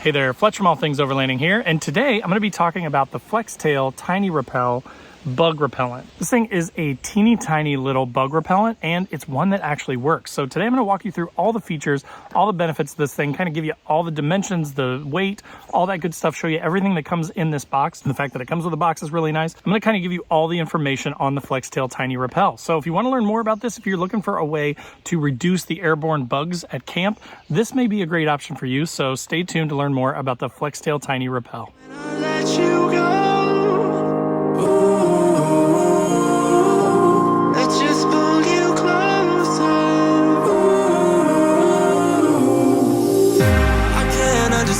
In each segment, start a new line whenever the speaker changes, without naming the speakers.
Hey there, Fletch from All Things Overlanding here, and today I'm going to be talking about the Flextail Tiny Repel bug repellent. This thing is a teeny tiny little bug repellent, and it's one that actually works. So today I'm going to walk you through all the features, all the benefits of this thing, kind of give you all the dimensions, the weight, all that good stuff, show you everything that comes in this box. And the fact that it comes with a box is really nice. I'm going to kind of give you all the information on the Flextail Tiny Repel. So if you want to learn more about this, if you're looking for a way to reduce the airborne bugs at camp, this may be a great option for you. So stay tuned to learn more about the Flextail Tiny Repel.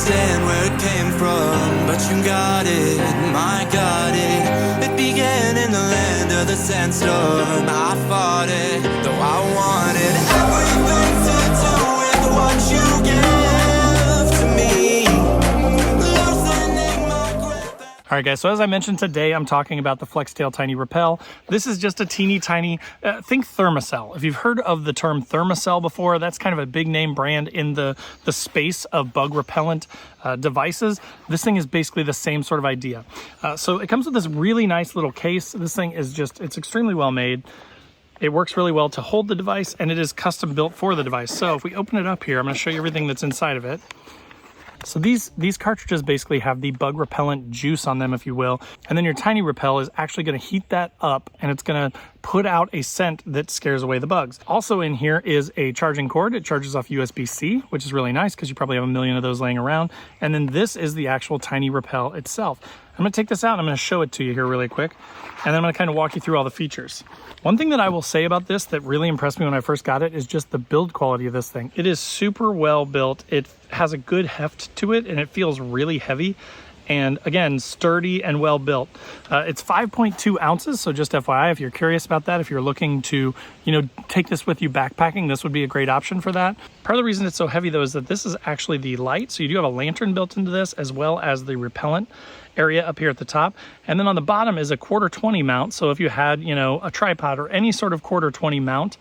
Where it came from, but you got it, my got it. It began in the land of the sandstorm. I fought it, though I wanted everything to do with what you gave to me. Loosening my grip.
All right, guys, so as I mentioned today, I'm talking about the Flextail Tiny Repel. This is just a teeny tiny, think Thermacell. If you've heard of the term Thermacell before, that's kind of a big name brand in the space of bug repellent devices. This thing is basically the same sort of idea. So it comes with this really nice little case. This thing is just, it's extremely well made. It works really well to hold the device, and it is custom built for the device. So if we open it up here, I'm going to show you everything that's inside of it. So these cartridges basically have the bug repellent juice on them, if you will. And then your Tiny Repel is actually going to heat that up, and it's going to put out a scent that scares away the bugs. Also in here is a charging cord. It charges off USB-C, which is really nice because you probably have a million of those laying around. And then this is the actual Tiny Repel itself. I'm going to take this out and I'm going to show it to you here really quick. And then I'm going to kind of walk you through all the features. One thing that I will say about this that really impressed me when I first got it is just the build quality of this thing. It is super well built. It has a good heft to it, and it feels really heavy. And again, sturdy and well built. It's 5.2 ounces, so just FYI, if you're curious about that, if you're looking to, take this with you backpacking, this would be a great option for that. Part of the reason it's so heavy though is that this is actually the light, so you do have a lantern built into this, as well as the repellent area up here at the top. And then on the bottom is a 1/4-20 mount, so if you had, a tripod or any sort of 1/4-20 mount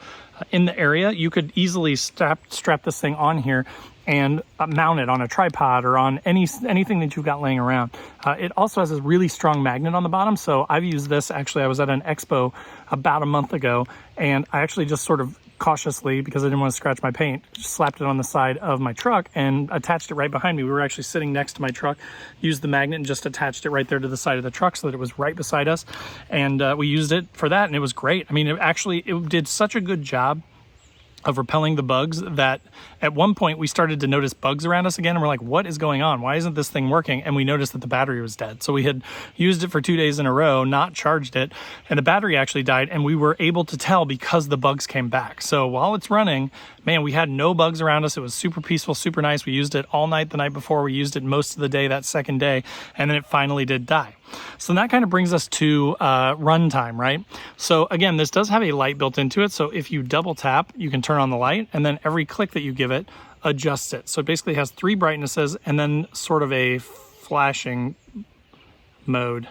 in the area, you could easily strap this thing on here and mount it on a tripod or on anything that you've got laying around. It also has a really strong magnet on the bottom. So I've used this, actually, I was at an expo about a month ago, and I actually just sort of cautiously, because I didn't want to scratch my paint, just slapped it on the side of my truck and attached it right behind me. We were actually sitting next to my truck, used the magnet and just attached it right there to the side of the truck so that it was right beside us. And we used it for that, and it was great. I mean, it did such a good job of repelling the bugs that at one point we started to notice bugs around us again, and we're like, what is going on? Why isn't this thing working? And we noticed that the battery was dead. So we had used it for 2 days in a row, not charged it, and the battery actually died, and we were able to tell because the bugs came back. So while it's running, man, we had no bugs around us. It was super peaceful, super nice. We used it all night the night before. We used it most of the day that second day, and then it finally did die. So that kind of brings us to run time, right? So again, this does have a light built into it. So if you double tap, you can turn on the light, and then every click that you give it adjusts it. So it basically has 3 brightnesses and then sort of a flashing mode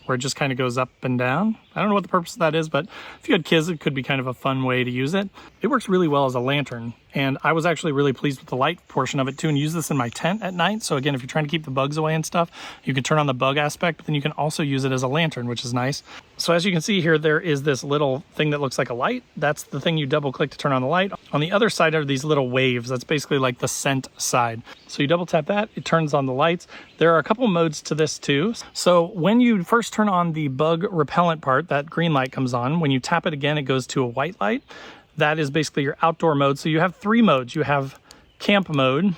where it just kind of goes up and down. I don't know what the purpose of that is, but if you had kids, it could be kind of a fun way to use it. It works really well as a lantern, and I was actually really pleased with the light portion of it too, and use this in my tent at night. So again, if you're trying to keep the bugs away and stuff, you can turn on the bug aspect, but then you can also use it as a lantern, which is nice. So as you can see here, there is this little thing that looks like a light. That's the thing you double click to turn on the light. On the other side are these little waves. That's basically like the scent side. So you double tap that, it turns on the lights. There are a couple modes to this too. So when you first turn on the bug repellent part, that green light comes on. When you tap it again, it goes to a white light. That is basically your outdoor mode. So you have 3 modes. You have camp mode,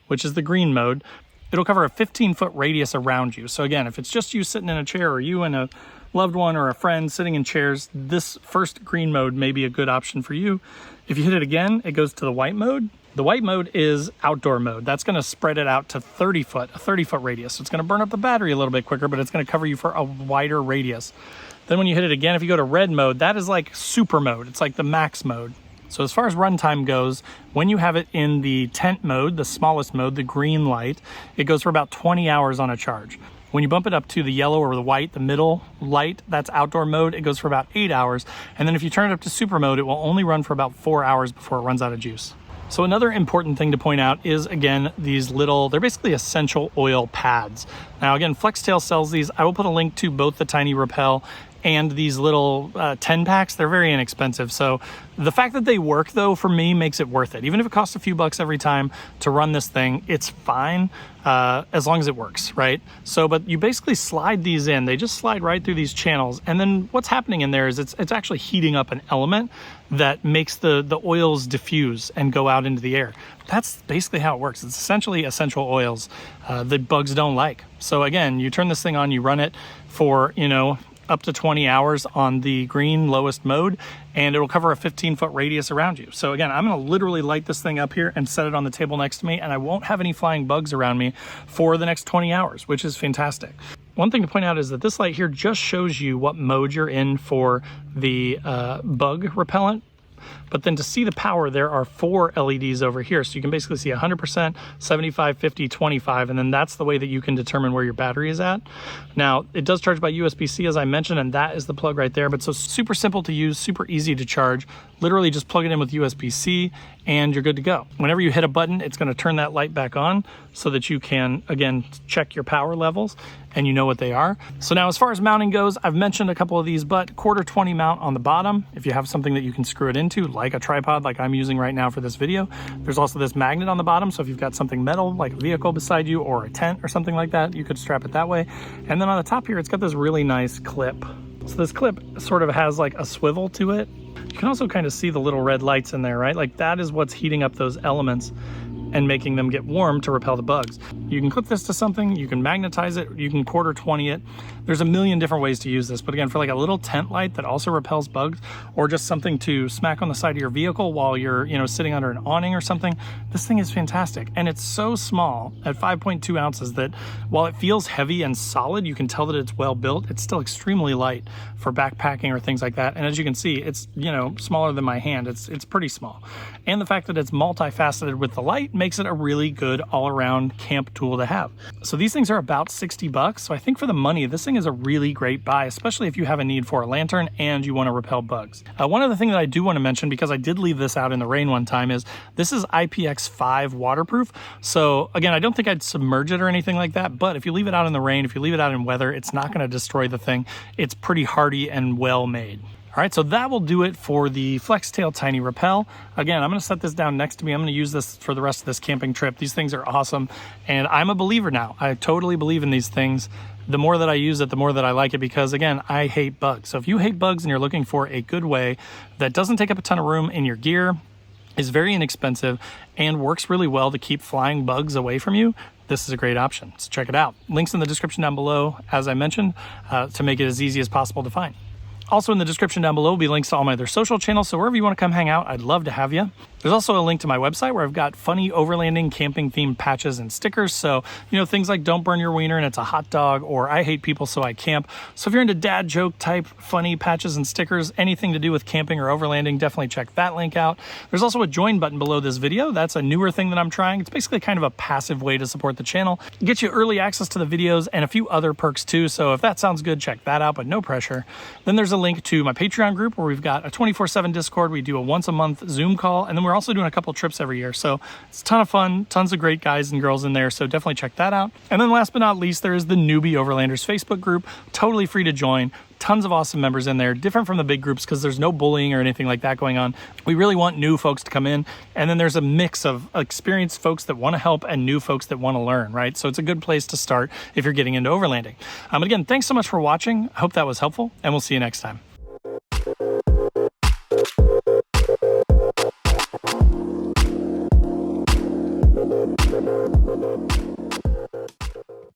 which is the green mode. It'll cover a 15-foot radius around you. So again, if it's just you sitting in a chair, or you and a loved one or a friend sitting in chairs, this first green mode may be a good option for you. If you hit it again, it goes to the white mode. The white mode is outdoor mode. That's going to spread it out to a 30-foot radius. So it's going to burn up the battery a little bit quicker, but it's going to cover you for a wider radius. Then when you hit it again, if you go to red mode, that is like super mode. It's like the max mode. So as far as runtime goes, when you have it in the tent mode, the smallest mode, the green light, it goes for about 20 hours on a charge. When you bump it up to the yellow or the white, the middle light, that's outdoor mode, it goes for about 8 hours. And then if you turn it up to super mode, it will only run for about 4 hours before it runs out of juice. So another important thing to point out is, again, these little, they're basically essential oil pads. Now again, Flextail sells these. I will put a link to both the Tiny Repel and these little 10 packs. They're very inexpensive. So the fact that they work though, for me, makes it worth it. Even if it costs a few bucks every time to run this thing, it's fine as long as it works, right? So, but you basically slide these in, they just slide right through these channels. And then what's happening in there is it's actually heating up an element that makes the oils diffuse and go out into the air. That's basically how it works. It's essentially essential oils that bugs don't like. So again, you turn this thing on, you run it for, you know, up to 20 hours on the green lowest mode, and it'll cover a 15-foot radius around you. So again, I'm gonna literally light this thing up here and set it on the table next to me, and I won't have any flying bugs around me for the next 20 hours, which is fantastic. One thing to point out is that this light here just shows you what mode you're in for the bug repellent. But then to see the power, there are 4 LEDs over here. So you can basically see 100%, 75, 50, 25, and then that's the way that you can determine where your battery is at. Now, it does charge by USB-C, as I mentioned, and that is the plug right there. But so super simple to use, super easy to charge. Literally just plug it in with USB-C and you're good to go. Whenever you hit a button, it's gonna turn that light back on so that you can, again, check your power levels and you know what they are. So now as far as mounting goes, I've mentioned a couple of these, but 1/4-20 mount on the bottom. If you have something that you can screw it into, like a tripod like I'm using right now for this video. There's also this magnet on the bottom, so if you've got something metal like a vehicle beside you or a tent or something like that, you could strap it that way. And then on the top here, it's got this really nice clip. So this clip sort of has like a swivel to it. You can also kind of see the little red lights in there, right? Like that is what's heating up those elements and making them get warm to repel the bugs. You can clip this to something, you can magnetize it, you can 1/4-20 it. There's a million different ways to use this, but again, for like a little tent light that also repels bugs, or just something to smack on the side of your vehicle while you're, you know, sitting under an awning or something, this thing is fantastic. And it's so small at 5.2 ounces that while it feels heavy and solid, you can tell that it's well built, it's still extremely light for backpacking or things like that. And as you can see, it's, you know, smaller than my hand. It's pretty small. And the fact that it's multifaceted with the light makes it a really good all-around camp tool to have. So these things are about 60 bucks. So I think for the money, this thing is a really great buy, especially if you have a need for a lantern and you want to repel bugs. One other thing that I do want to mention, because I did leave this out in the rain one time, is this is IPX5 Waterproof. So again, I don't think I'd submerge it or anything like that, but if you leave it out in the rain, if you leave it out in weather, it's not going to destroy the thing. It's pretty hardy and well made. All right, so that will do it for the Flextail Tiny Repel. Again, I'm gonna set this down next to me. I'm gonna use this for the rest of this camping trip. These things are awesome, and I'm a believer now. I totally believe in these things. The more that I use it, the more that I like it, because again, I hate bugs. So if you hate bugs and you're looking for a good way that doesn't take up a ton of room in your gear, is very inexpensive, and works really well to keep flying bugs away from you, this is a great option. So check it out. Links in the description down below, as I mentioned, to make it as easy as possible to find. Also in the description down below will be links to all my other social channels, so wherever you want to come hang out, I'd love to have you. There's also a link to my website where I've got funny overlanding camping themed patches and stickers. So, you know, things like don't burn your wiener and it's a hot dog, or I hate people so I camp. So if you're into dad joke type funny patches and stickers, anything to do with camping or overlanding, definitely check that link out. There's also a join button below this video. That's a newer thing that I'm trying. It's basically kind of a passive way to support the channel. It gets you early access to the videos and a few other perks too. So if that sounds good, check that out, but no pressure. Then there's a link to my Patreon group where we've got a 24/7 Discord. We do a once a month Zoom call, and then we're also doing a couple trips every year. So it's a ton of fun, tons of great guys and girls in there. So definitely check that out. And then last but not least, there is the Newbie Overlanders Facebook group, totally free to join. Tons of awesome members in there, different from the big groups because there's no bullying or anything like that going on. We really want new folks to come in. And then there's a mix of experienced folks that want to help and new folks that want to learn, right? So it's a good place to start if you're getting into overlanding. Again, thanks so much for watching. I hope that was helpful, and we'll see you next time.